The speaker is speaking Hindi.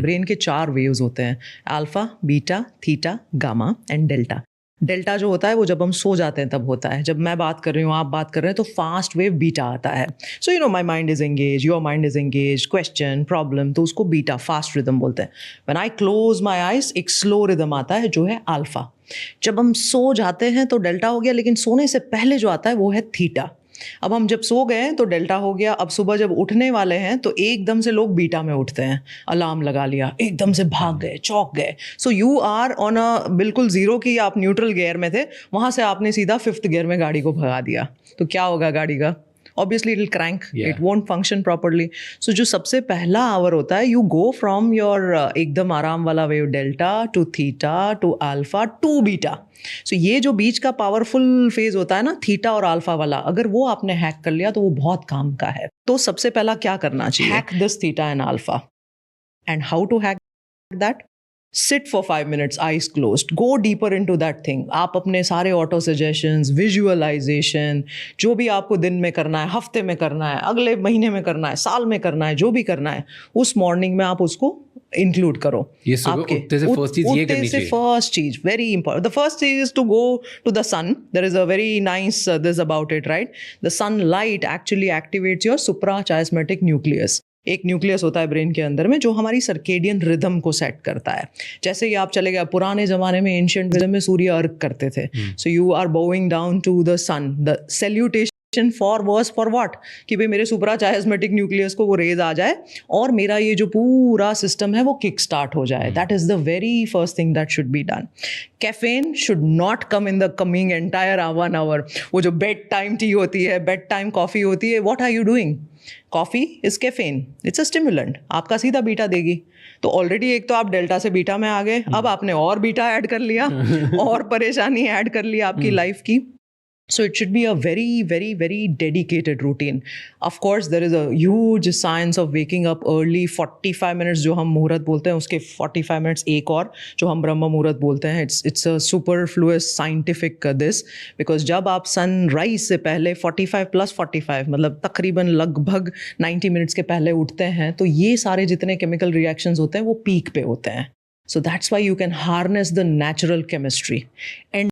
ब्रेन के 4 वेव्स होते हैं, alpha, beta, theta, gamma and delta. Delta जो होता है वो जब हम सो जाते हैं तब होता है। जब मैं बात कर रही हूँ, आप बात कर रहे हैं, तो फास्ट वेव बीटा आता है। So you know my mind is engage, your mind is engage, question, problem, तो उसको बीटा, फास्ट रिदम बोलते हैं। When I close my eyes, एक स्लो रिदम आता है जो है अल्फा। जब हम सो जाते हैं तो डेल्टा हो गया, लेकिन सोने से पहले जो आता है वो है थीटा। अब हम जब सो गए तो डेल्टा हो गया। अब सुबह जब उठने वाले हैं तो एकदम से लोग बीटा में उठते हैं, अलार्म लगा लिया, एकदम से भाग गए, चौंक गए। So you are on a बिल्कुल जीरो की, आप न्यूट्रल गियर में थे, वहां से आपने सीधा 5th गियर में गाड़ी को भगा दिया, तो क्या होगा गाड़ी का? Obviously it will crank, it won't function properly. So जो सबसे पहला आवर होता है, you go from your एकदम आराम वाला wave delta to theta to alpha to beta. So ये जो बीच का पावरफुल फेज होता है ना, थीटा और अल्फा वाला, अगर वो आपने हैक कर लिया तो वो बहुत काम का है। तो सबसे पहला क्या करना चाहिए? Hack this theta and alpha. And how to hack that? Sit for 5 minutes, eyes closed. Go deeper into that thing. आप अपने सारे ऑटो सजेशंस, विजुअलाइजेशन, जो भी आपको दिन में करना है, हफ्ते में करना है, अगले महीने में करना है, साल में करना है, जो भी करना है, उस मॉर्निंग में आप उसको इंक्लूड करो। ये सुबह उठते से फर्स्ट चीज ये करनी चाहिए। फर्स्ट चीज वेरी इंपॉर्टेंट। द फर्स्ट चीज is to go to the sun. There is a very nice this about it, right? The sunlight actually activates your suprachiasmatic nucleus. एक न्यूक्लियस होता है ब्रेन के अंदर में जो हमारी सर्केडियन रिदम को सेट करता है। जैसे ही आप चले गए, पुराने जमाने में एंशिएंट रिदम में सूर्य अर्घ करते थे। So you are bowing down to the sun, the salutation for worse for what, कि भाई मेरे सुप्राचायस्मेटिक न्यूक्लियस को वो रेज आ जाए और मेरा ये जो पूरा सिस्टम है वो किक स्टार्ट हो जाए। That is the very first thing that should be done. Caffeine should not come in the coming entire 1 hour. वो जो बेड टाइम टी होती है, बेड टाइम कॉफी होती है, what are you doing? Coffee is caffeine, it's a stimulant, आपका सीधा बीटा देगी। तो ऑलरेडी एक तो आप डेल्टा से बीटा में आ गए, अब आपने और बीटा ऐड कर लिया और परेशानी ऐड कर ली आपकी लाइफ की। So it should be a very, very, very dedicated routine. Of course, there is a huge science of waking up early. 45 minutes जो हम मुहूर्त बोलते हैं, उसके 45 minutes एक और जो हम ब्रह्म मुहूर्त बोलते हैं, it's a superfluous scientific this, because जब आप sunrise से पहले 45 plus 45 मतलब तकरीबन लगभग 90 minutes के पहले उठते हैं, तो ये सारे जितने chemical reactions होते हैं वो peak पे होते हैं. So that's why you can harness the natural chemistry. And